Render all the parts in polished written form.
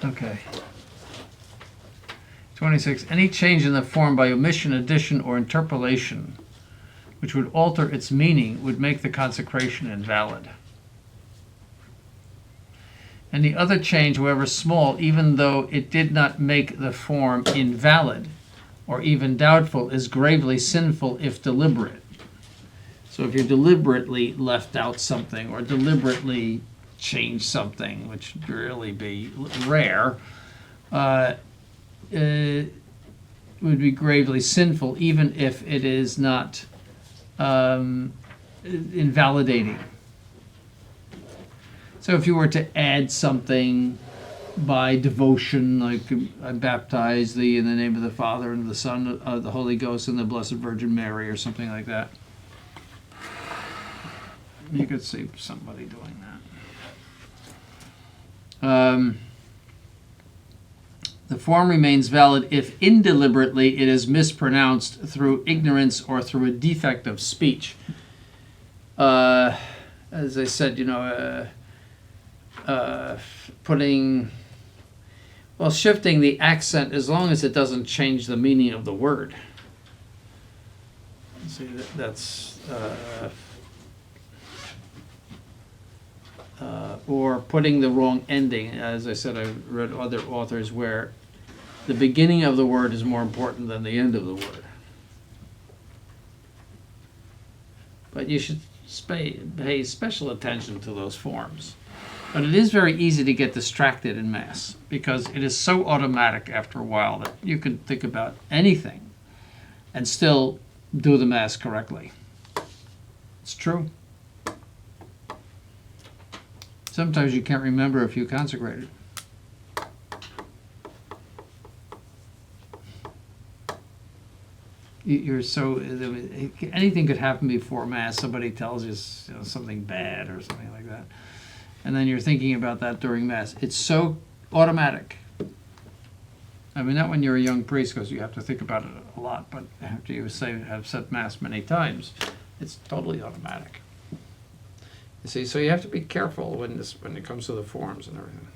Okay. 26. Any change in the form by omission, addition, or interpolation which would alter its meaning would make the consecration invalid. Any other change, however small, even though it did not make the form invalid or even doubtful, is gravely sinful if deliberate. So if you deliberately left out something or deliberately changed something, which would really be rare, it would be gravely sinful, even if it is not invalidating. So if you were to add something by devotion, like I baptize thee in the name of the Father and the Son, the Holy Ghost, and the Blessed Virgin Mary, or something like that, you could see somebody doing that. The form remains valid if indeliberately it is mispronounced through ignorance or through a defect of speech. As I said, shifting the accent as long as it doesn't change the meaning of the word. See, that's or putting the wrong ending. As I said, I've read other authors where the beginning of the word is more important than the end of the word. But you should pay special attention to those forms. But it is very easy to get distracted in Mass because it is so automatic after a while that you can think about anything and still do the Mass correctly. It's true. Sometimes you can't remember if you consecrated. You're so, anything could happen before Mass. Somebody tells you something bad or something like that. And then you're thinking about that during Mass. It's so automatic. I mean, not when you're a young priest, because you have to think about it a lot, but after you have said Mass many times, it's totally automatic. You see, so you have to be careful when it comes to the forms and everything.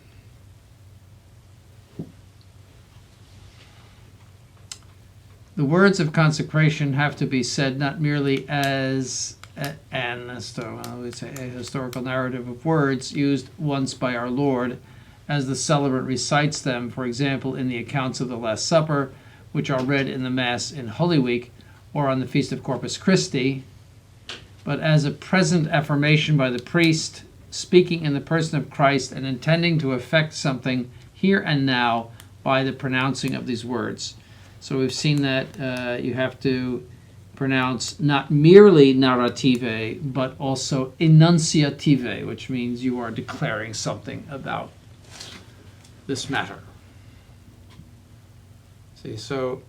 The words of consecration have to be said not merely as a historical narrative of words used once by our Lord, as the celebrant recites them, for example, in the accounts of the Last Supper, which are read in the Mass in Holy Week or on the Feast of Corpus Christi, but as a present affirmation by the priest, speaking in the person of Christ and intending to effect something here and now by the pronouncing of these words. So we've seen that you have to pronounce not merely narrative, but also enunciative, which means you are declaring something about this matter. See, so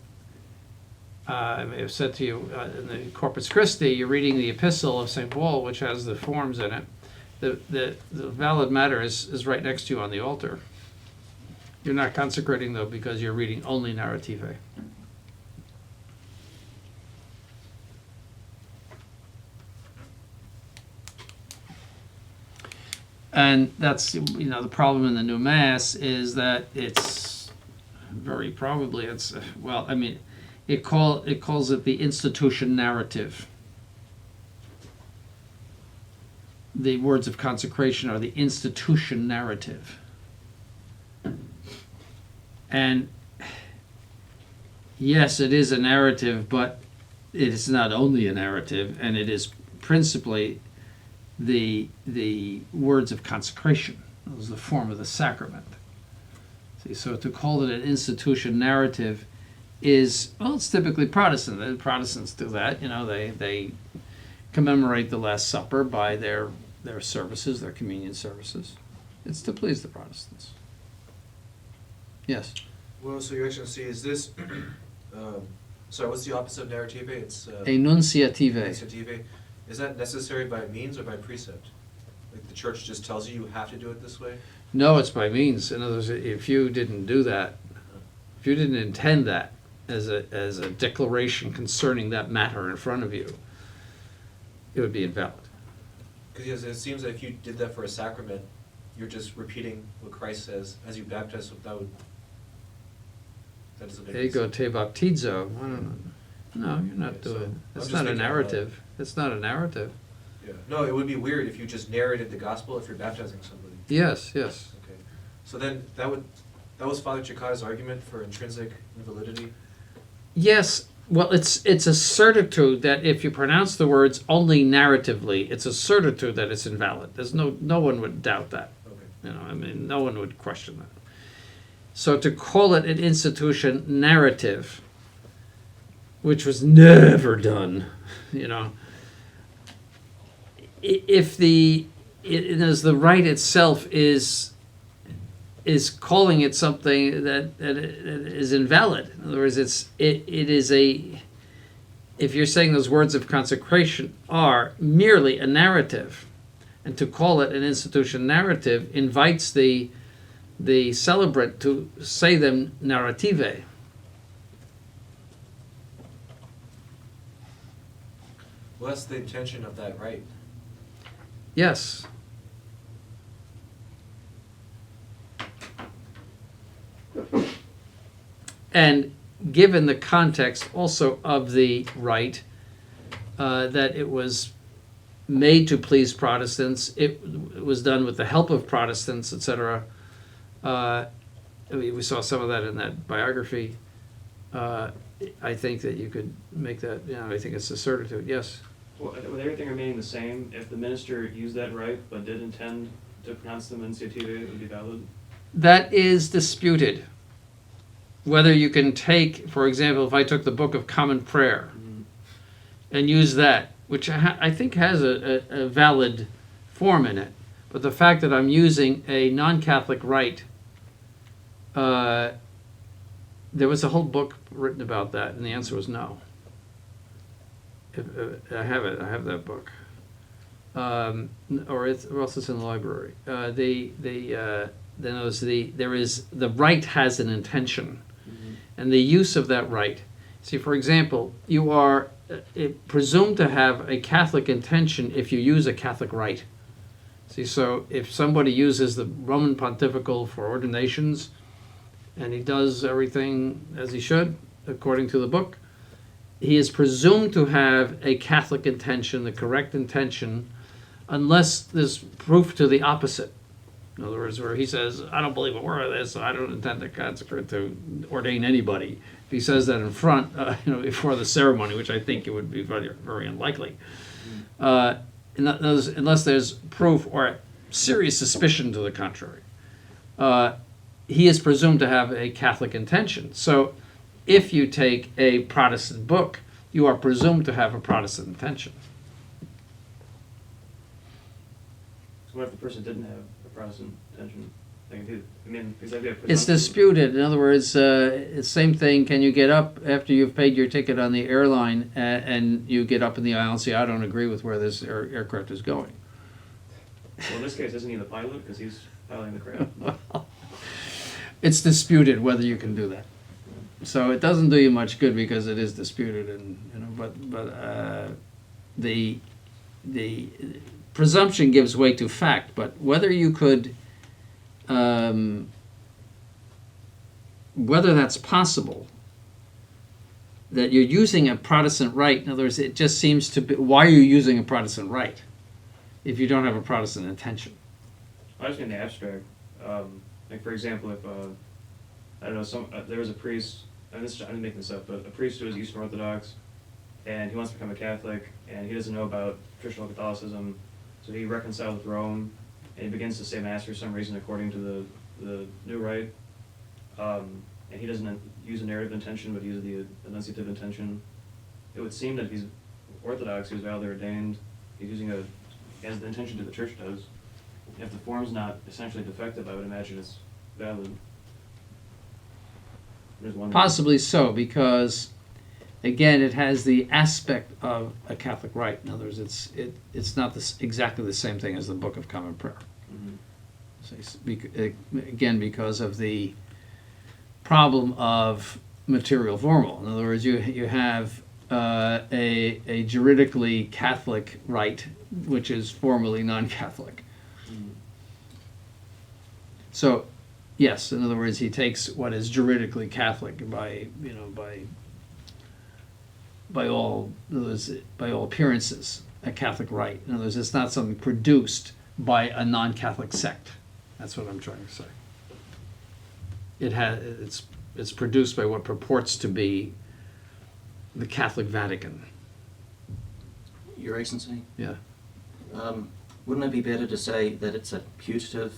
I may have said to you in the Corpus Christi, you're reading the Epistle of St. Paul, which has the forms in it. The valid matter is right next to you on the altar. You're not consecrating, though, because you're reading only narrative. And that's, the problem in the new Mass is that it's very probably, it calls it the institution narrative. The words of consecration are the institution narrative. And yes, it is a narrative, but it is not only a narrative, and it is principally the words of consecration. It was the form of the sacrament. See, so to call it an institution narrative is, it's typically Protestant. The Protestants do that. They commemorate the Last Supper by their services, their communion services. It's to please the Protestants. Yes? Well, so your Excellency, is this, sorry, what's the opposite of narrative? It's Enunciative. enunciative. Is that necessary by means or by precept? Like the church just tells you have to do it this way? No, it's by means. In other words, if you didn't do that, if you didn't intend that as a declaration concerning that matter in front of you, it would be invalid. Because it seems that if you did that for a sacrament, you're just repeating what Christ says as you baptize. So that doesn't make Ego sense. te baptizo. I don't know. No, you're not Okay, so doing. I'm It's just not a thinking out loud. narrative. It's not a narrative. Yeah. No, it would be weird if you just narrated the gospel if you're baptizing somebody. Yes, yes. Okay. So then that was Father Chikata's argument for intrinsic invalidity. Yes. Well, it's a certitude that if you pronounce the words only narratively, it's a certitude that it's invalid. There's no one would doubt that. Okay. You know, I mean, no one would question that. So to call it an institution narrative, which was never done, you know, if as the rite itself is calling it something that is invalid. In other words, it is a. If you're saying those words of consecration are merely a narrative, and to call it an institution narrative invites the celebrant to say them narrative. Well, that's the intention of that rite. Yes. And given the context also of the rite, that it was made to please Protestants, it was done with the help of Protestants, etc. We saw some of that in that biography. I think that you could make that, I think it's a certitude, yes. Well, with everything remaining the same, if the minister used that right but did intend to pronounce them initiative, it would be valid? That is disputed. Whether you can take, for example, if I took the Book of Common Prayer and use that, which I think has a valid form in it, but the fact that I'm using a non-Catholic rite, there was a whole book written about that, and the answer was no. I have it. I have that book, or else it's in the library. The rite has an intention, and the use of that rite. See, for example, you are presumed to have a Catholic intention if you use a Catholic rite. See, so if somebody uses the Roman Pontifical for ordinations, and he does everything as he should, according to the book, he is presumed to have a Catholic intention, the correct intention, unless there's proof to the opposite. In other words, where he says, I don't believe a word of this, so I don't intend to consecrate, to ordain anybody. If he says that in front, before the ceremony, which I think it would be very, very unlikely, unless there's proof or serious suspicion to the contrary, he is presumed to have a Catholic intention. So if you take a Protestant book, you are presumed to have a Protestant intention. So what if the person didn't have a Protestant intention? Like if because I'd be a It's presumption. disputed. In other words, same thing. Can you get up after you've paid your ticket on the airline and you get up in the aisle and say, I don't agree with where this aircraft is going? Well, in this case, isn't he the pilot? Because he's piloting the craft. It's disputed whether you can do that. So it doesn't do you much good because it is disputed, and but the presumption gives way to fact. But whether you could, whether that's possible, that you're using a Protestant rite. In other words, it just seems to be. Why are you using a Protestant rite if you don't have a Protestant intention? I just mean the abstract. Like for example, if I don't know, there was a priest. I'm making this up, but a priest who is Eastern Orthodox, and he wants to become a Catholic, and he doesn't know about traditional Catholicism, so he reconciled with Rome, and he begins to say Mass for some reason according to the new rite, and he doesn't use a narrative intention, but uses the enunciative intention. It would seem that if he's Orthodox, he's validly ordained, he has the intention that the Church does. If the form's not essentially defective, I would imagine it's valid. Possibly so, because again, it has the aspect of a Catholic rite. In other words, it's not exactly the same thing as the Book of Common Prayer. So again, because of the problem of material formal. In other words, you have a juridically Catholic rite, which is formally non-Catholic. So, yes, in other words, he takes what is juridically Catholic by all appearances a Catholic rite. In other words, it's not something produced by a non-Catholic sect. That's what I'm trying to say. It's produced by what purports to be the Catholic Vatican. Your Excellency, Yeah. wouldn't it be better to say that it's a putative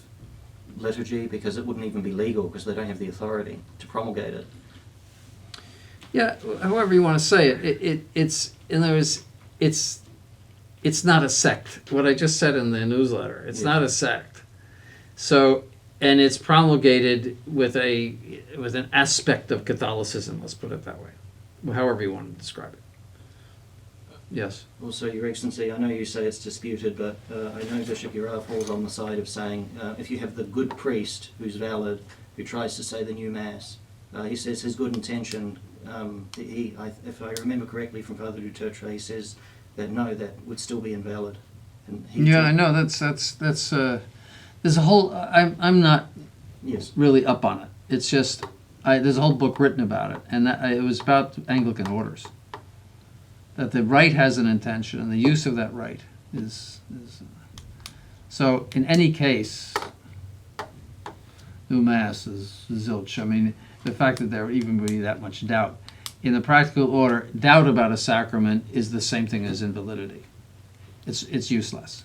liturgy, because it wouldn't even be legal because they don't have the authority to promulgate it? Yeah, however you want to say it, it's in other words, it's not a sect. What I just said in the newsletter, it's not a sect. So, and it's promulgated with an aspect of Catholicism. Let's put it that way, however you want to describe it. Yes. Also, Your Excellency, I know you say it's disputed, but I know Bishop Uriah falls on the side of saying if you have the good priest who's valid, who tries to say the new Mass, he says his good intention, if I remember correctly from Father Dutertre, he says that no, that would still be invalid. And I know that's there's a whole. I'm not Yes. really up on it. It's just there's a whole book written about it, and it was about Anglican orders. That the rite has an intention, and the use of that rite is so. In any case, new Mass is zilch. I mean, the fact that there even would be that much doubt in the practical order, doubt about a sacrament is the same thing as invalidity. It's useless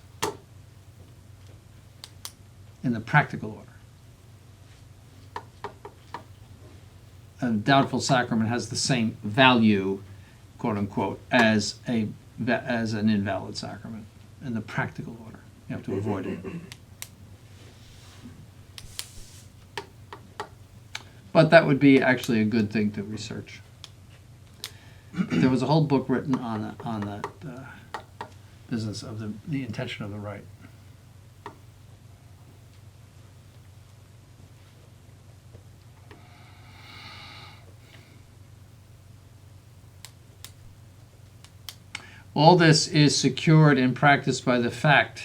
in the practical order. A doubtful sacrament has the same value, quote unquote, as an invalid sacrament in the practical order. You have to avoid it. But that would be actually a good thing to research. There was a whole book written on that business of the intention of the rite. All this is secured and practiced by the fact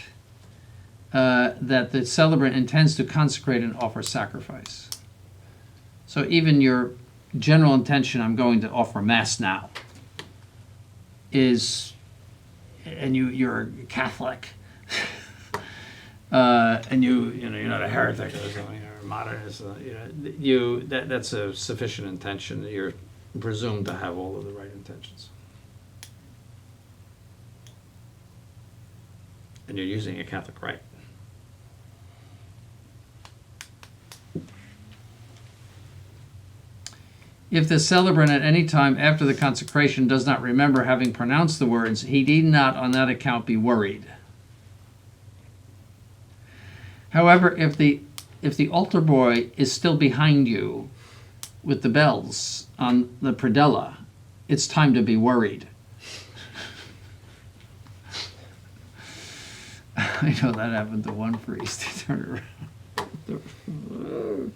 that the celebrant intends to consecrate and offer sacrifice. So even your general intention, I'm going to offer Mass now, is, and you're a Catholic, and you're not a heretic or something, or a modernist, that's a sufficient intention. You're presumed to have all of the right intentions. And you're using a Catholic rite. If the celebrant at any time after the consecration does not remember having pronounced the words, he need not on that account be worried. However, if the altar boy is still behind you with the bells on the predella, it's time to be worried. I know that happened to one priest. He turned around.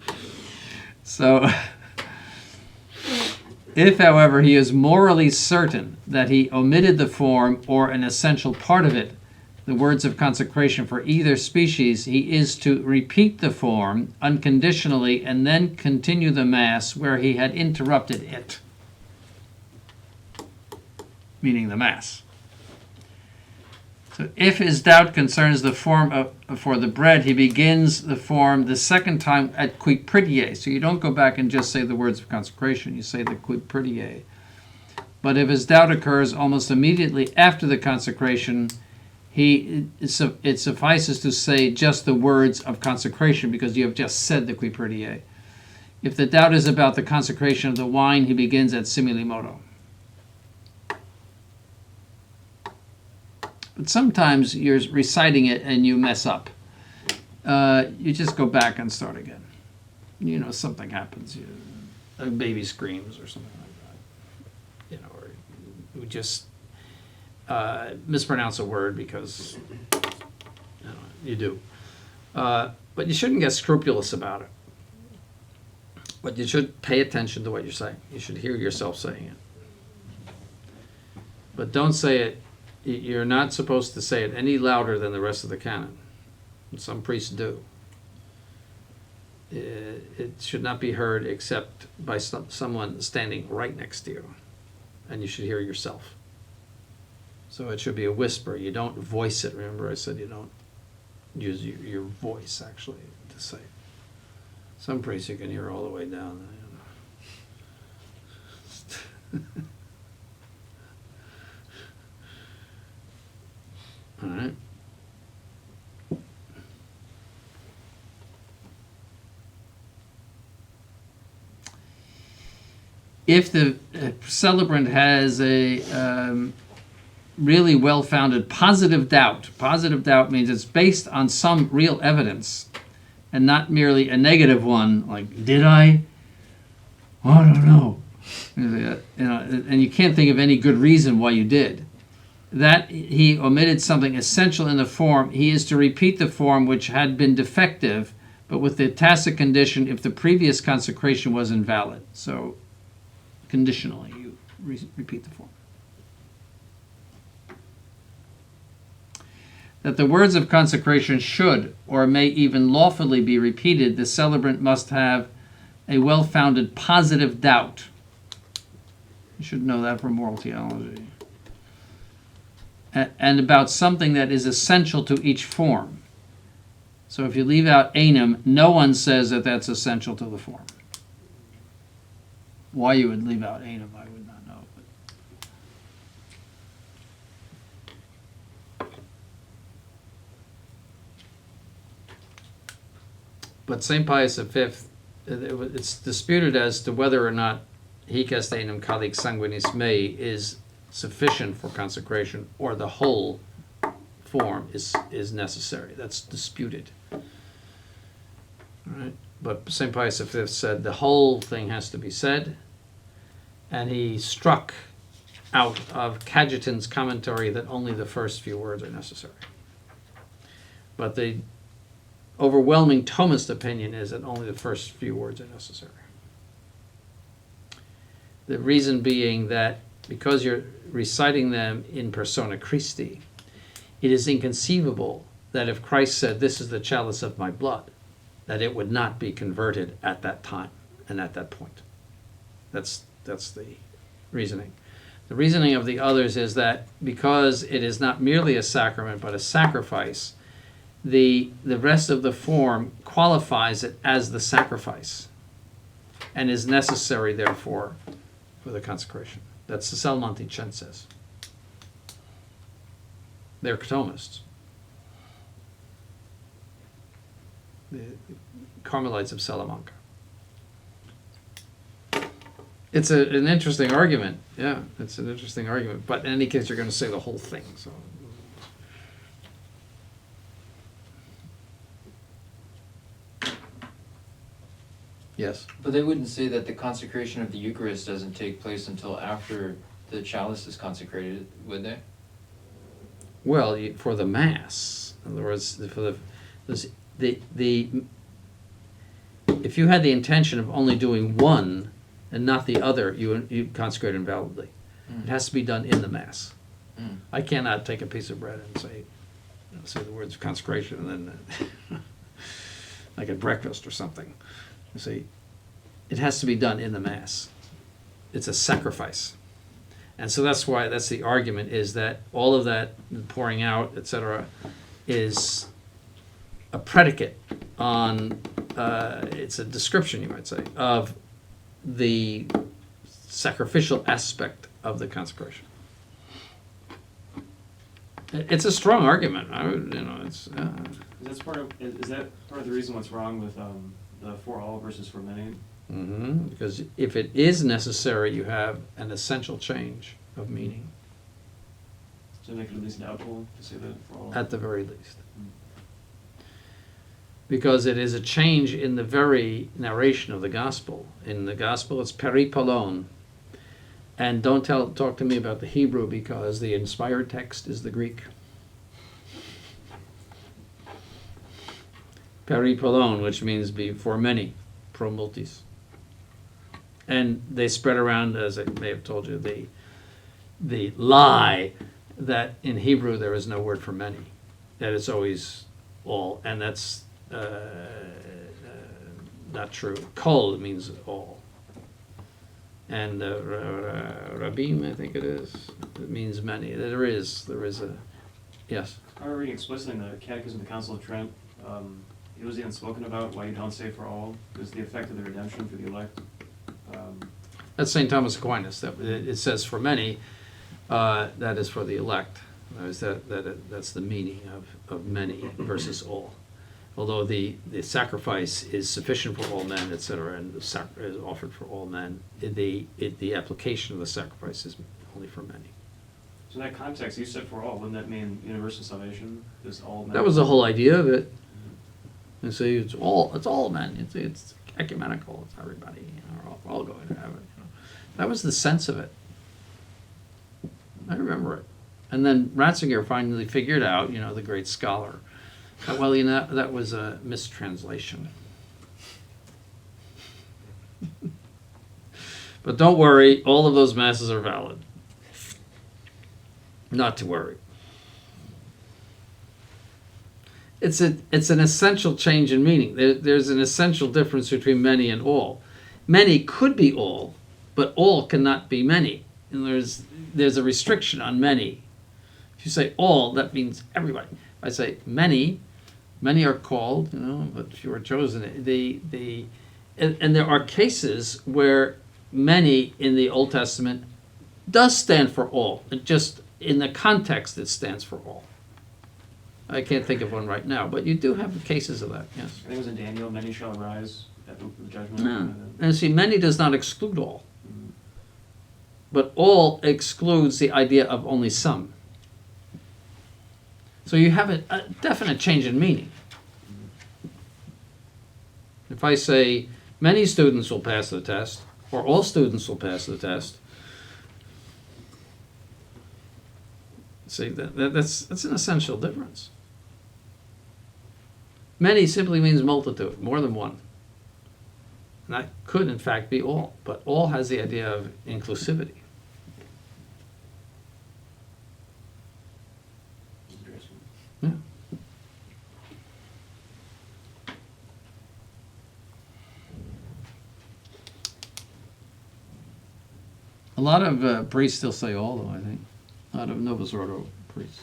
So, if, however, he is morally certain that he omitted the form or an essential part of it, the words of consecration for either species, he is to repeat the form unconditionally and then continue the Mass where he had interrupted it, meaning the Mass. So if his doubt concerns the form for the bread, he begins the form the second time at Qui Pridie. So you don't go back and just say the words of consecration, you say the Qui Pridie. But if his doubt occurs almost immediately after the consecration, it suffices to say just the words of consecration because you have just said the Qui Pridie. If the doubt is about the consecration of the wine, he begins at Simile Modo. But sometimes you're reciting it and you mess up. You just go back and start again. Something happens. A baby screams or something like that. Or you just mispronounce a word because you do. But you shouldn't get scrupulous about it. But you should pay attention to what you're saying. You should hear yourself saying it. But don't say it. You're not supposed to say it any louder than the rest of the canon. Some priests do. it should not be heard except by someone standing right next to you, and you should hear yourself. So it should be a whisper. You don't voice it. Remember I said you don't use your voice actually to say it. Some priests you can hear all the way down. All right. If the celebrant has a really well-founded positive doubt means it's based on some real evidence and not merely a negative one, like, did I? I don't know. And you can't think of any good reason why you did. That he omitted something essential in the form, he is to repeat the form which had been defective, but with the tacit condition if the previous consecration was invalid. So, conditionally, you repeat the form. That the words of consecration should, or may even lawfully be repeated, the celebrant must have a well-founded positive doubt. You should know that from moral theology. And about something that is essential to each form. So if you leave out anum, no one says that that's essential to the form. Why you would leave out anum, I would not know. But St. Pius V, it's disputed as to whether or not hic est anum calic sanguinis mei is sufficient for consecration, or the whole form is necessary. That's disputed. All right? But St. Pius V said the whole thing has to be said, and he struck out of Cajetan's commentary that only the first few words are necessary. But the overwhelming Thomist opinion is that only the first few words are necessary. The reason being that because you're reciting them in persona Christi, it is inconceivable that if Christ said, "This is the chalice of my blood," that it would not be converted at that time and at that point. That's the reasoning. The reasoning of the others is that because it is not merely a sacrament but a sacrifice, the rest of the form qualifies it as the sacrifice and is necessary, therefore, for the consecration. That's the Salmonticenses. They're Thomists. The Carmelites of Salamanca. It's an interesting argument. Yeah, it's an interesting argument. But in any case, you're going to say the whole thing. So. Yes. But they wouldn't say that the consecration of the Eucharist doesn't take place until after the chalice is consecrated, would they? Well, for the Mass, in other words, for the if you had the intention of only doing one and not the other, you consecrate invalidly. It has to be done in the Mass. I cannot take a piece of bread and say the words of consecration and then like at breakfast or something. You see, it has to be done in the Mass. It's a sacrifice. And so that's the argument, is that all of that pouring out, etc., is a predicate on, it's a description, you might say, of the sacrificial aspect of the consecration. It's a strong argument. Is that part of the reason what's wrong with the for all versus for many? Because if it is necessary, you have an essential change of meaning. To make it at least doubtful to say that for all? At the very least. Because it is a change in the very narration of the gospel. In the gospel, it's peripolon. And don't talk to me about the Hebrew, because the inspired text is the Greek. Peripolon, which means be for many, pro multis. And they spread around, as I may have told you, the lie that in Hebrew there is no word for many, that it's always all, and that's not true. Kol means all. And Rabim, I think it is, it means many. There is a, yes. I remember reading explicitly in the Catechism of the Council of Trent, it was even spoken about why you don't say for all, is the effect of the redemption for the elect. That's St. Thomas Aquinas. That it says for many, that is for the elect. That's the meaning of many versus all. Although the sacrifice is sufficient for all men, etc., and the is offered for all men, the application of the sacrifice is only for many. So in that context, you said for all, wouldn't that mean universal salvation? Is all men? That was the whole idea of it. And so it's all men. It's ecumenical. It's everybody. We're all going to heaven. That was the sense of it. I remember it. And then Ratzinger finally figured out, the great scholar, well, that was a mistranslation. But don't worry, all of those masses are valid. Not to worry. It's an essential change in meaning. There's an essential difference between many and all. Many could be all, but all cannot be many. And there's a restriction on many. If you say all, that means everybody. If I say many are called, but few are chosen. And there are cases where many in the Old Testament does stand for all. It just, in the context, it stands for all. I can't think of one right now, but you do have cases of that, yes. I think it was in Daniel, many shall arise at the judgment. No. And see, many does not exclude all. But all excludes the idea of only some. So you have a definite change in meaning. If I say many students will pass the test, or all students will pass the test, see, that's an essential difference. Many simply means multitude, more than one. And that could, in fact, be all, but all has the idea of inclusivity. Yeah. A lot of priests still say all, though, I think. A lot of Novus Ordo priests.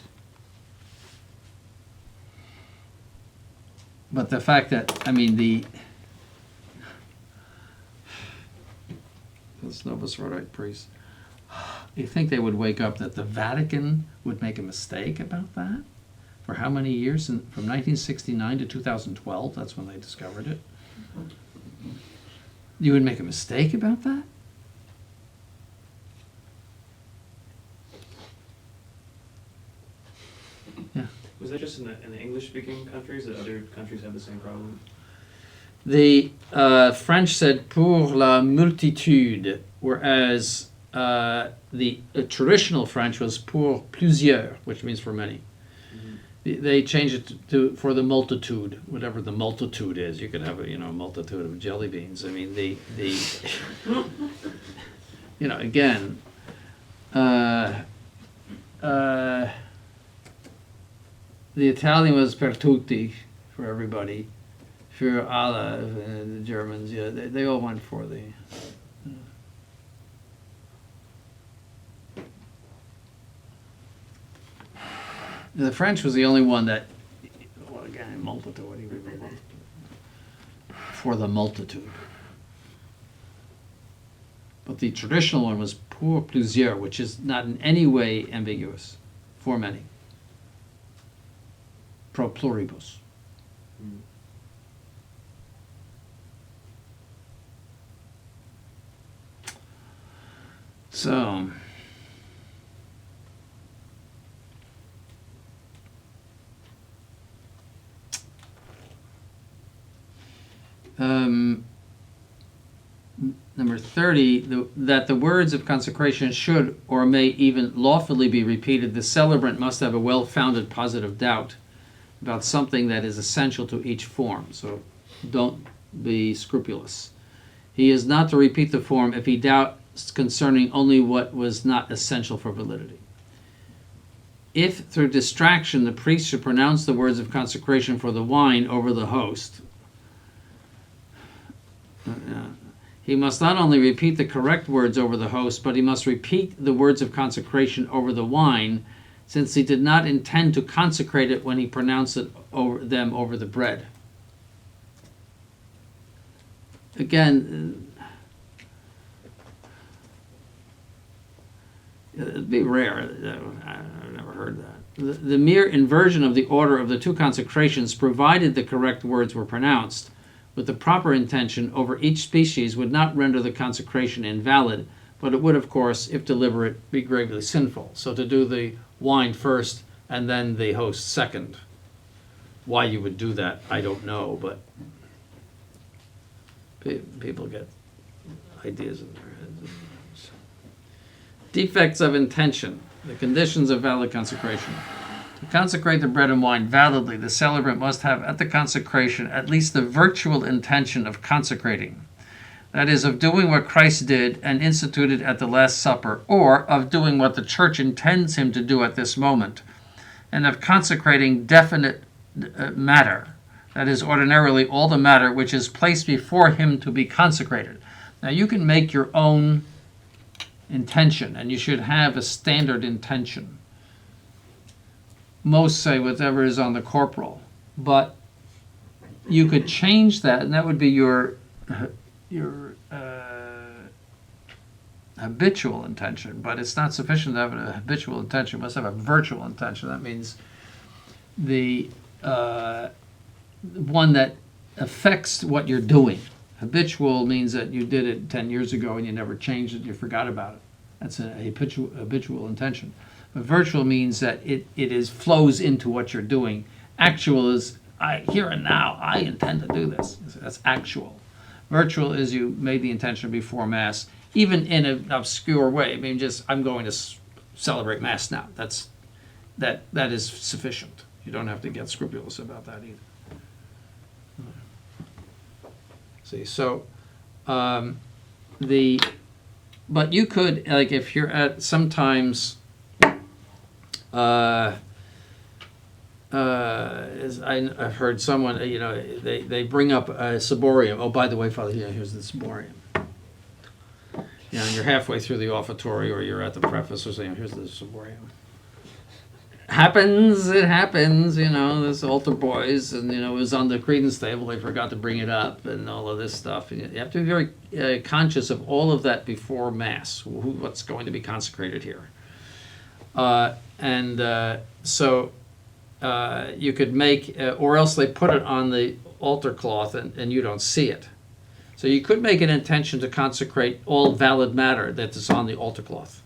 But the fact that, those Novus Ordo priests, you think they would wake up that the Vatican would make a mistake about that? For how many years? From 1969 to 2012, that's when they discovered it. You would make a mistake about that? Yeah. Was that just in the English-speaking countries, that other countries have the same problem? The French said pour la multitude, whereas the traditional French was pour plusieurs, which means for many. They changed it to for the multitude, whatever the multitude is. You could have a multitude of jelly beans. The again, the Italian was per tutti, for everybody, für alle, the Germans. Yeah, they all went for the. The French was the only one that, again, multitude, what do you mean? For the multitude. But the traditional one was pour plusieurs, which is not in any way ambiguous, for many. Pro pluribus. So, number 30, that the words of consecration should or may even lawfully be repeated, the celebrant must have a well-founded positive doubt about something that is essential to each form. So don't be scrupulous. He is not to repeat the form if he doubts concerning only what was not essential for validity. If through distraction the priest should pronounce the words of consecration for the wine over the host, He must not only repeat the correct words over the host, but he must repeat the words of consecration over the wine, since he did not intend to consecrate it when he pronounced it over the bread. Again, it'd be rare. I've never heard that. The mere inversion of the order of the two consecrations, provided the correct words were pronounced with the proper intention over each species, would not render the consecration invalid, but it would, of course, if deliberate, be gravely sinful. So to do the wine first and then the host second. Why you would do that, I don't know, but people get ideas in their heads. Defects of intention, the conditions of valid consecration. To consecrate the bread and wine validly, the celebrant must have at the consecration at least the virtual intention of consecrating. That is, of doing what Christ did and instituted at the Last Supper, or of doing what the Church intends him to do at this moment, and of consecrating definite matter, that is, ordinarily all the matter which is placed before him to be consecrated. Now, you can make your own intention, and you should have a standard intention. Most say whatever is on the corporal, but you could change that, and that would be your habitual intention. But it's not sufficient to have a habitual intention. You must have a virtual intention. That means the one that affects what you're doing. Habitual means that you did it 10 years ago and you never changed it, you forgot about it. That's a habitual intention. But virtual means that it flows into what you're doing. Actual is, here and now, I intend to do this. That's actual. Virtual is you made the intention before Mass, even in an obscure way. I mean, just, I'm going to celebrate Mass now. That is sufficient. You don't have to get scrupulous about that either. See, so but you could, like, if you're at sometimes I've heard someone, they bring up a ciborium. Oh, by the way, Father, here's the ciborium. And you're halfway through the offertory, or you're at the preface, or saying, here's the ciborium. It happens, this altar boys, and, it was on the credence table, they forgot to bring it up, and all of this stuff. And you have to be very conscious of all of that before Mass, what's going to be consecrated here. So you could make, or else they put it on the altar cloth and you don't see it. So you could make an intention to consecrate all valid matter that is on the altar cloth.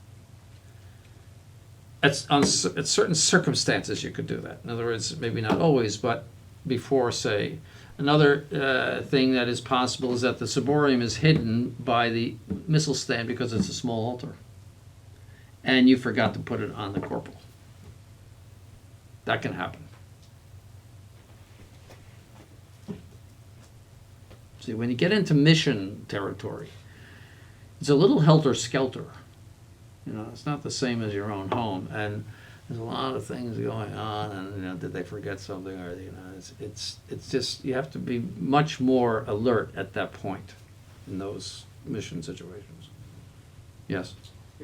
At certain circumstances you could do that. In other words, maybe not always, but before, say. Another thing that is possible is that the ciborium is hidden by the missal stand because it's a small altar. And you forgot to put it on the corporal. That can happen. See, when you get into mission territory, it's a little helter-skelter. It's not the same as your own home, and there's a lot of things going on, and did they forget something, or it's just, you have to be much more alert at that point in those mission situations. Yes.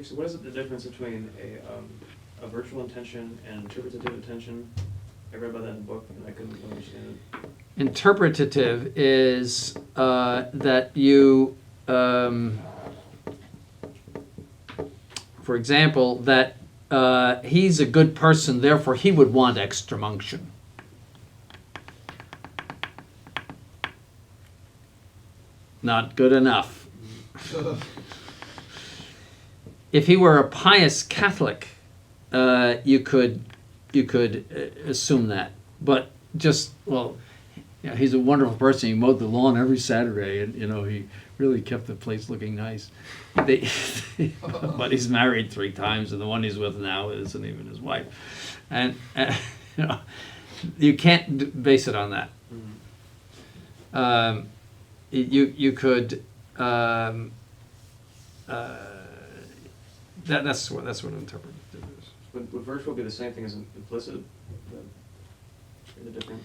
So what is the difference between a virtual intention and interpretative intention? I read about that in the book, and I couldn't understand it. Interpretative is that you, for example, that he's a good person, therefore he would want extra unction. Not good enough. If he were a pious Catholic, you could assume that. But just, he's a wonderful person. He mowed the lawn every Saturday, and he really kept the place looking nice. But he's married 3 times, and the one he's with now isn't even his wife. And you can't base it on that. You could. That's what interpretative is. Would virtual be the same thing as implicit? Are they different?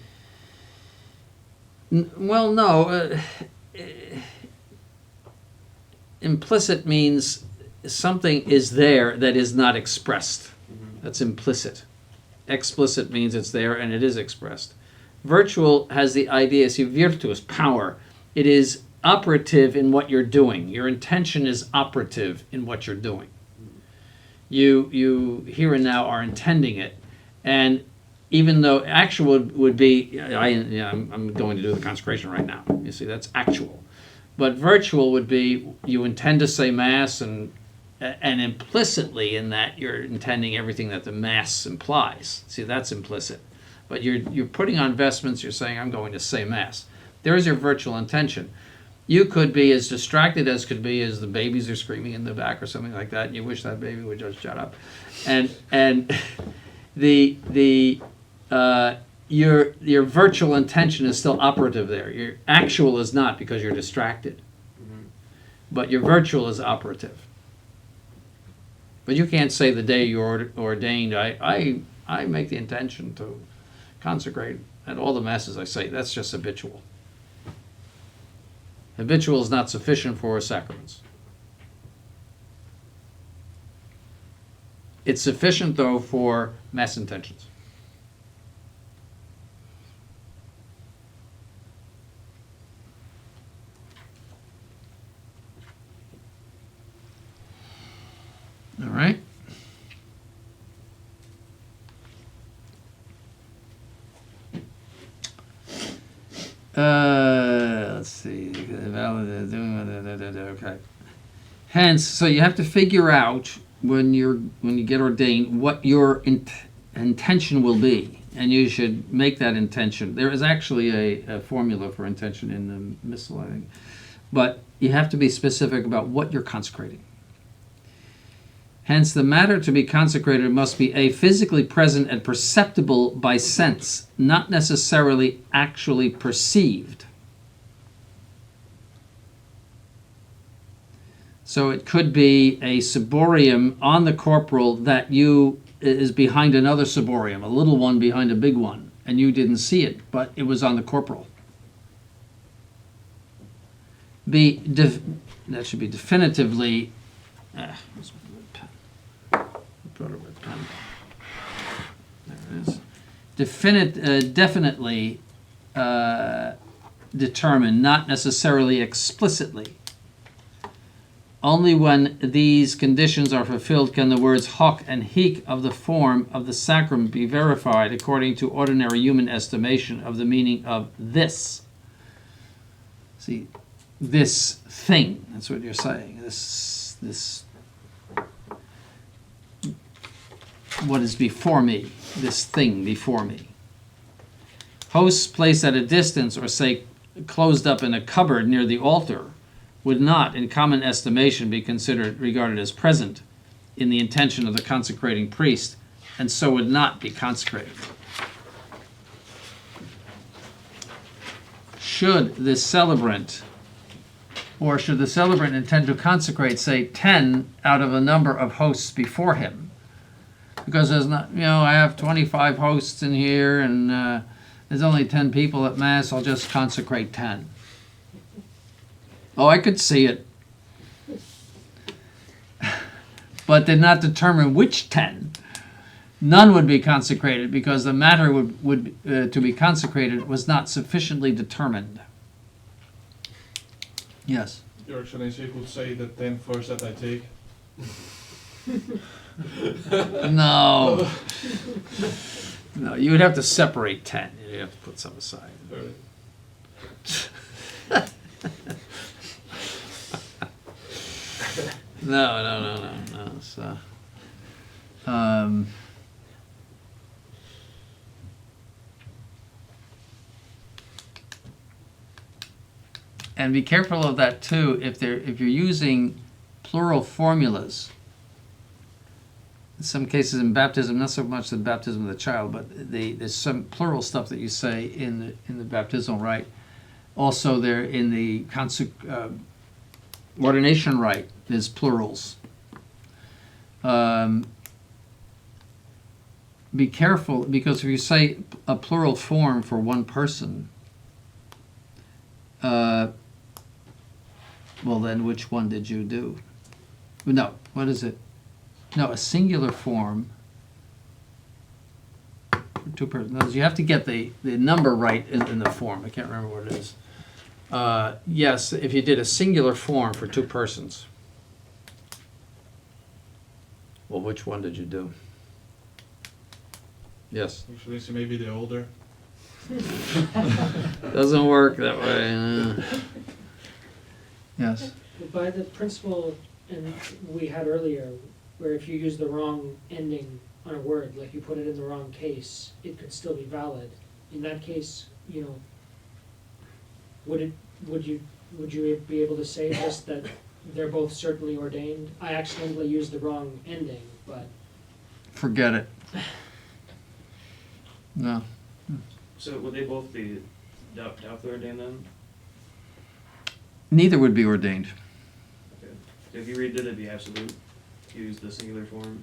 Well, no. implicit means something is there that is not expressed. That's implicit. Explicit means it's there and it is expressed. Virtual has the idea, see, virtus, power. It is operative in what you're doing. Your intention is operative in what you're doing. You here and now are intending it, and even though actual would be, I'm going to do the consecration right now. You see, that's actual. But virtual would be you intend to say Mass, and implicitly in that you're intending everything that the Mass implies. See, that's implicit. But you're putting on vestments, you're saying, I'm going to say Mass. There's your virtual intention. You could be as distracted as could be as the babies are screaming in the back or something like that, and you wish that baby would just shut up. And your virtual intention is still operative there. Your actual is not, because you're distracted. But your virtual is operative. But you can't say the day you're ordained, I make the intention to consecrate, and all the Masses I say, that's just habitual. Habitual is not sufficient for sacraments. It's sufficient, though, for Mass intentions. All right. Let's see. Okay. Hence, so you have to figure out when you get ordained what your intention will be, and you should make that intention. There is actually a formula for intention in the Missal, I think, but you have to be specific about what you're consecrating. Hence, the matter to be consecrated must be physically present and perceptible by sense, not necessarily actually perceived. So it could be a ciborium on the corporal that is behind another ciborium, a little one behind a big one, and you didn't see it, but it was on the corporal. That should be definitively. There it is. Definitely determined, not necessarily explicitly. Only when these conditions are fulfilled can the words hoc and hic of the form of the sacrament be verified according to ordinary human estimation of the meaning of this. See, this thing, that's what you're saying. This what is before me, this thing before me. Hosts placed at a distance, or say closed up in a cupboard near the altar, would not, in common estimation, be regarded as present in the intention of the consecrating priest, and so would not be consecrated. Should the celebrant intend to consecrate, say, 10 out of a number of hosts before him, because there's not, I have 25 hosts in here, and there's only 10 people at Mass, I'll just consecrate 10. Oh, I could see it. But did not determine which 10. None would be consecrated, because the matter would to be consecrated was not sufficiently determined. Yes? Your Excellency could say the 10 first that I take. No. No, you would have to separate 10. You'd have to put some aside. No. So, and be careful of that too. If you're using plural formulas, in some cases in baptism, not so much the baptism of the child, but there's some plural stuff that you say in the baptismal rite. Also, there in the ordination rite, there's plurals. Be careful, because if you say a plural form for one person, Well, then which one did you do? No, what is it? No, a singular form for two persons. You have to get the number right in the form. I can't remember what it is. Yes, if you did a singular form for two persons. Well, which one did you do? Yes. Actually, so maybe the older. Doesn't work that way. Yes. By the principle we had earlier, where if you use the wrong ending on a word, like you put it in the wrong case, it could still be valid. In that case, would you be able to say just that they're both certainly ordained? I accidentally used the wrong ending, but Forget it. No. So would they both be doubtfully ordained then? Neither would be ordained. Okay. If you redid it, it'd be absolute. Use the singular form.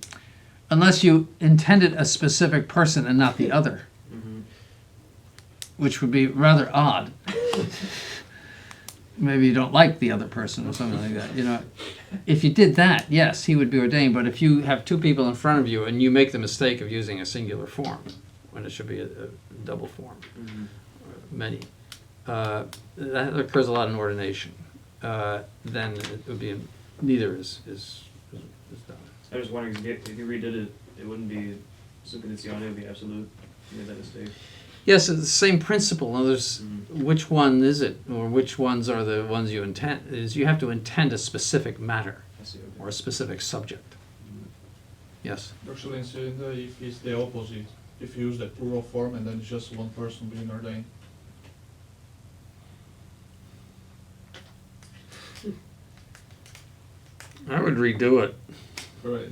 Unless you intended a specific person and not the other, Mm-hmm. which would be rather odd. Maybe you don't like the other person or something like that. If you did that, yes, he would be ordained. But if you have two people in front of you and you make the mistake of using a singular form when it should be a double form, Mm-hmm. or many, that occurs a lot in ordination. Then it would be neither is done. I was just wondering if you redid it, it wouldn't be subcondizione, it would be absolute. You made that mistake. Yes, it's the same principle. Now, there's Mm-hmm. which one is it, or which ones are the ones you intend? Is you have to intend a specific matter I see. Okay. or a specific subject. Mhm. Yes. Actually, in Synod, it's the opposite. If you use the plural form and then it's just one person being ordained. I would redo it. Right.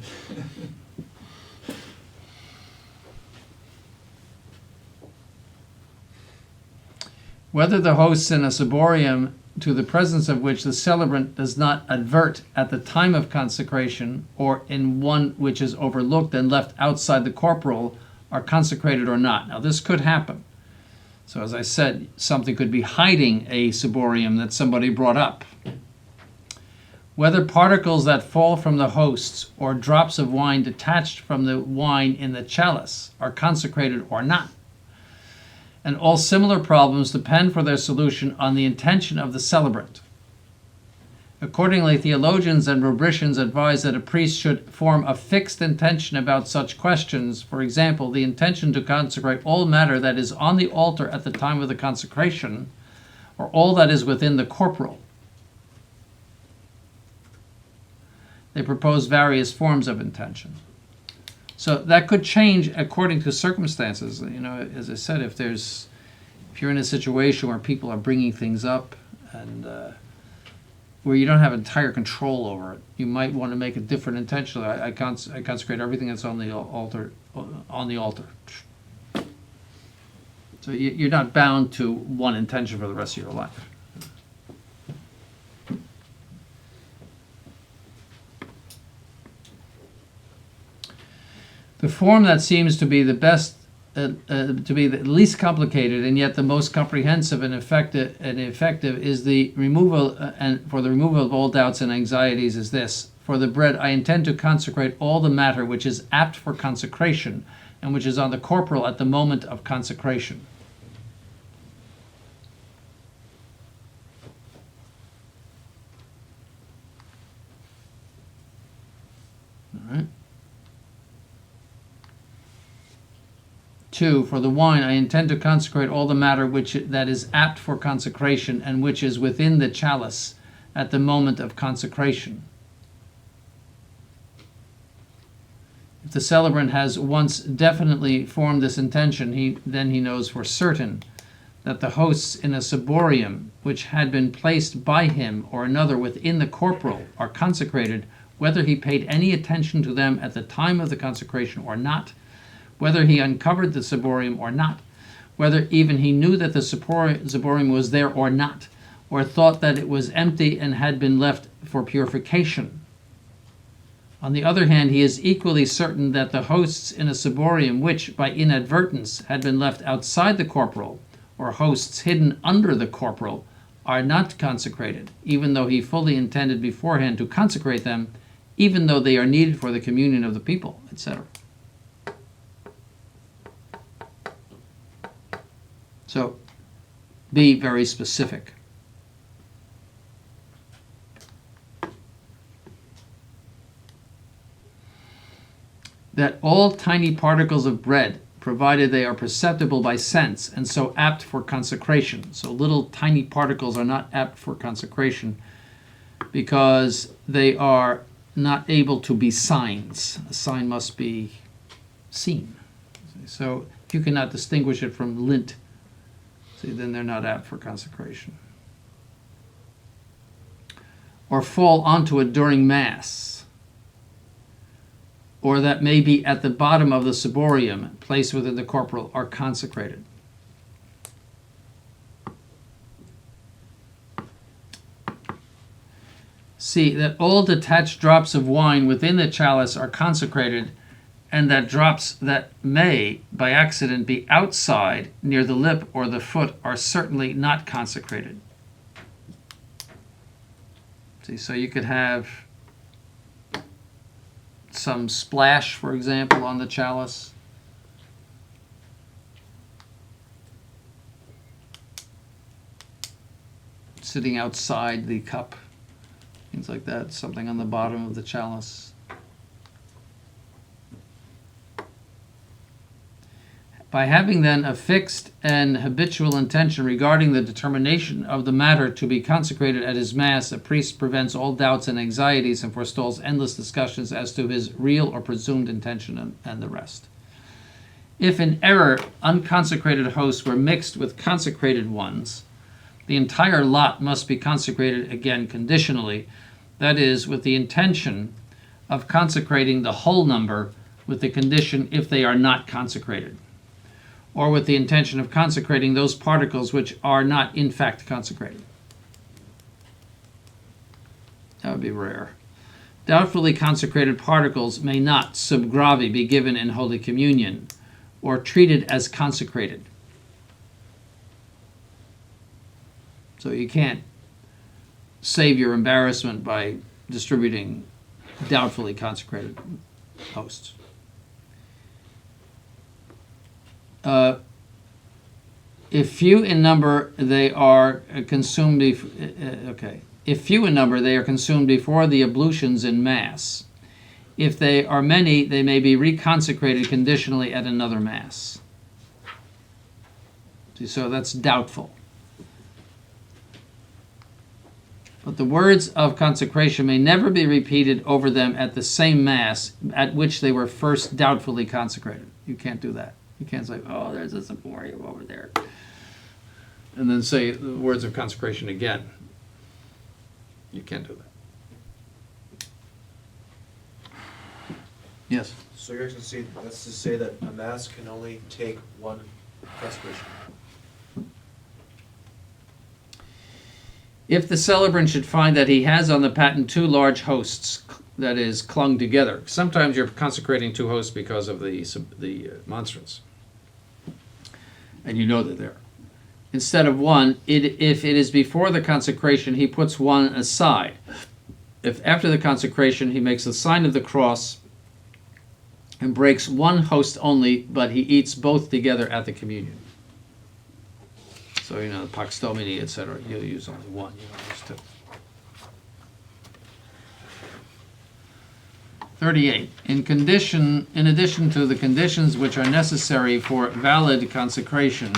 Whether the hosts in a ciborium, to the presence of which the celebrant does not advert at the time of consecration, or in one which is overlooked and left outside the corporal, are consecrated or not. Now, this could happen. So, as I said, something could be hiding a ciborium that somebody brought up. Whether particles that fall from the hosts or drops of wine detached from the wine in the chalice are consecrated or not. And all similar problems depend for their solution on the intention of the celebrant. Accordingly, theologians and rubricians advise that a priest should form a fixed intention about such questions. For example, the intention to consecrate all matter that is on the altar at the time of the consecration, or all that is within the corporal. They propose various forms of intention. So that could change according to circumstances. As I said, if you're in a situation where people are bringing things up and where you don't have entire control over it, you might want to make a different intention. I consecrate everything that's on the altar. So you're not bound to one intention for the rest of your life. The form that seems to be the best, to be the least complicated and yet the most comprehensive and effective is the removal for the removal of all doubts and anxieties is this: for the bread I intend to consecrate all the matter which is apt for consecration and which is on the corporal at the moment of consecration. All right. 2. For the wine, I intend to consecrate all the matter that is apt for consecration and which is within the chalice at the moment of consecration. If the celebrant has once definitely formed this intention, then he knows for certain that the hosts in a ciborium, which had been placed by him or another within the corporal, are consecrated, whether he paid any attention to them at the time of the consecration or not, whether he uncovered the ciborium or not, whether even he knew that the ciborium was there or not, or thought that it was empty and had been left for purification. On the other hand, he is equally certain that the hosts in a ciborium which, by inadvertence, had been left outside the corporal, or hosts hidden under the corporal, are not consecrated, even though he fully intended beforehand to consecrate them, even though they are needed for the communion of the people, etc. So, be very specific. That all tiny particles of bread, provided they are perceptible by sense and so apt for consecration. So little tiny particles are not apt for consecration because they are not able to be signs. A sign must be seen. So if you cannot distinguish it from lint, see, then they're not apt for consecration. Or fall onto it during Mass, or that may be at the bottom of the ciborium, placed within the corporal, are consecrated. See, that all detached drops of wine within the chalice are consecrated, and that drops that may, by accident, be outside, near the lip or the foot, are certainly not consecrated. See, so you could have some splash, for example, on the chalice. Sitting outside the cup, things like that, something on the bottom of the chalice. By having then a fixed and habitual intention regarding the determination of the matter to be consecrated at his Mass, a priest prevents all doubts and anxieties and forestalls endless discussions as to his real or presumed intention and the rest. If in error unconsecrated hosts were mixed with consecrated ones, the entire lot must be consecrated again conditionally, that is, with the intention of consecrating the whole number with the condition if they are not consecrated, or with the intention of consecrating those particles which are not in fact consecrated. That would be rare. Doubtfully consecrated particles may not, sub gravi, be given in Holy Communion, or treated as consecrated. So you can't save your embarrassment by distributing doubtfully consecrated hosts. If few in number, they are consumed. If few in number, they are consumed before the ablutions in Mass. If they are many, they may be reconsecrated conditionally at another Mass. See, so that's doubtful. But the words of consecration may never be repeated over them at the same Mass at which they were first doubtfully consecrated. You can't do that. You can't say, oh, there's a ciborium over there, and then say the words of consecration again. You can't do that. Yes? So you're going to see, that's to say that a Mass can only take one consecration. If the celebrant should find that he has on the paten two large hosts, that is, clung together. Sometimes you're consecrating two hosts because of the monstrance, and you know they're there. Instead of one, if it is before the consecration, he puts one aside. If after the consecration he makes the sign of the cross and breaks one host only, but he eats both together at the communion. So, the Pax Domini, etc., you'll use only one, you don't use two. 38. In addition to the conditions which are necessary for valid consecration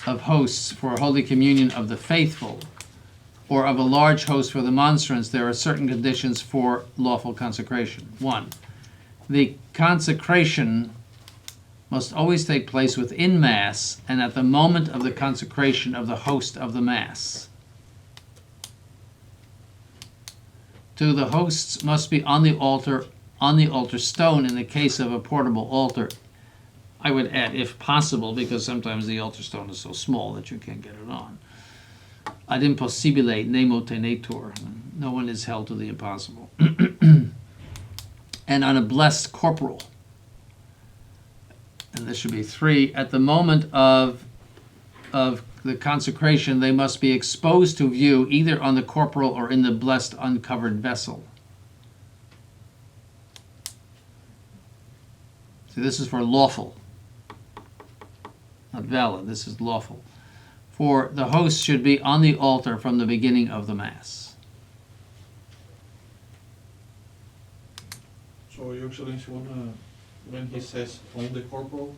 of hosts for Holy Communion of the faithful, or of a large host for the monstrance, there are certain conditions for lawful consecration. 1. The consecration must always take place within Mass and at the moment of the consecration of the host of the Mass. 2. The hosts must be on the altar stone in the case of a portable altar. I would add, if possible, because sometimes the altar stone is so small that you can't get it on. Ad impossibile nemo tenetur. No one is held to the impossible. And on a blessed corporal. And and this should be 3, at the moment of the consecration, they must be exposed to view either on the corporal or in the blessed uncovered vessel. See, this is for lawful, not valid. This is lawful. For the host should be on the altar from the beginning of the Mass. So, Your Excellency, when he says on the corporal,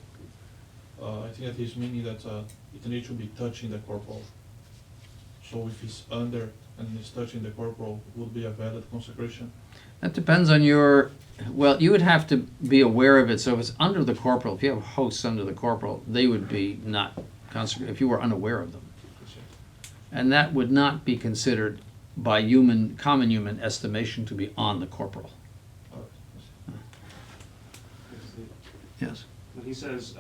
I think that he's meaning that it needs to be touching the corporal. So if he's under and he's touching the corporal, would be a valid consecration? That depends on your, well, you would have to be aware of it. So if it's under the corporal, if you have hosts under the corporal, they would be not consecrated if you were unaware of them. And that would not be considered by common human estimation to be on the corporal. Yes. When he says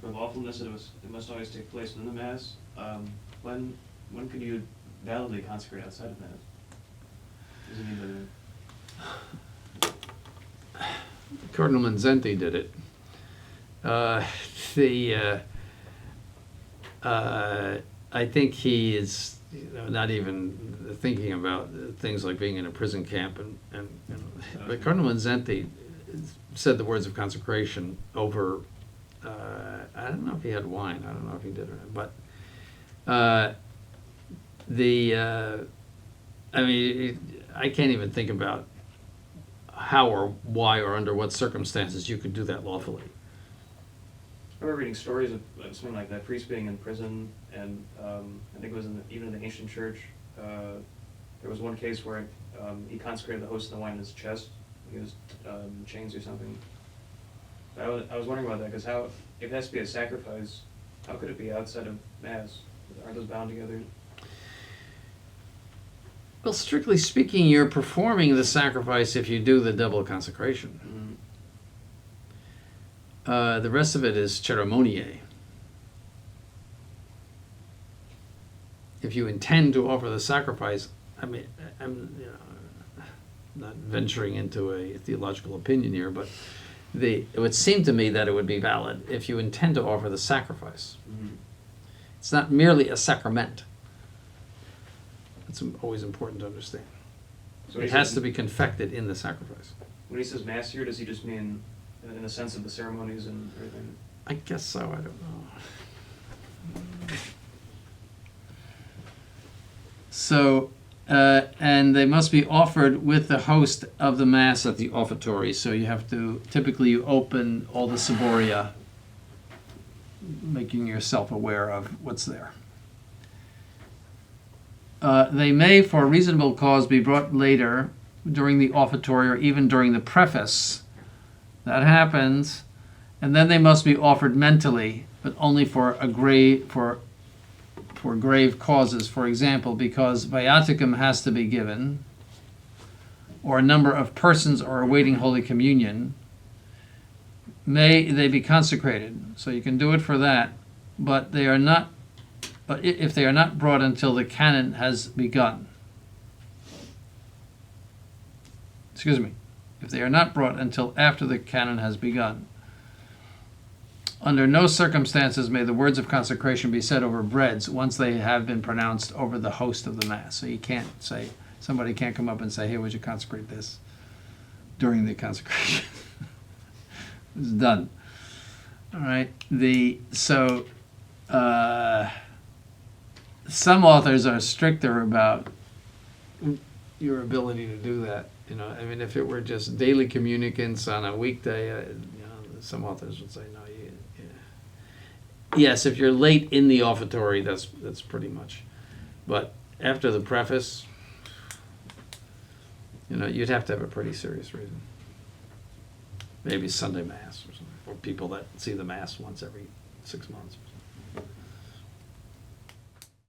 for lawfulness, it must always take place in the Mass. When can you validly consecrate outside of Mass? Does it mean Cardinal Manzenti did it. I think he is not even thinking about things like being in a prison camp, but Cardinal Manzenti said the words of consecration over. I don't know if he had wine. I don't know if he did or not, but I mean, I can't even think about how or why or under what circumstances you could do that lawfully. I remember reading stories of something like that, priest being in prison, and I think it was even in the ancient church. There was one case where he consecrated the host and the wine in his chest. He was chains or something. I was wondering about that, because if it has to be a sacrifice, how could it be outside of Mass? Aren't those bound together? Well, strictly speaking, you're performing the sacrifice if you do the double consecration. Mm-hmm. The rest of it is ceremoniae. If you intend to offer the sacrifice, I mean, I'm not venturing into a theological opinion here, but it would seem to me that it would be valid if you intend to offer the sacrifice. Mm-hmm. It's not merely a sacrament. It's always important to understand. So It has to be confected in the sacrifice. When he says Mass here, does he just mean in the sense of the ceremonies and everything? I guess so, I don't know. So, and they must be offered with the host of the Mass at the offertory. So you have to, typically you open all the ciboria, making yourself aware of what's there. They may, for a reasonable cause, be brought later during the offertory or even during the preface. That happens. And then they must be offered mentally, but only for grave causes. For example, because viaticum has to be given, or a number of persons are awaiting Holy Communion, may they be consecrated. So you can do it for that, but they are not. But if they are not brought until the canon has begun. Excuse me. If they are not brought until after the canon has begun. Under no circumstances may the words of consecration be said over breads once they have been pronounced over the host of the Mass. So you can't say, somebody can't come up and say, hey, would you consecrate this during the consecration? It's done. All right. Some authors are stricter about your ability to do that. I mean, if it were just daily communicants on a weekday, some authors would say no. Yes, if you're late in the offertory, that's pretty much. But after the preface, you'd have to have a pretty serious reason. Maybe Sunday Mass or something, or people that see the Mass once every 6 months or something.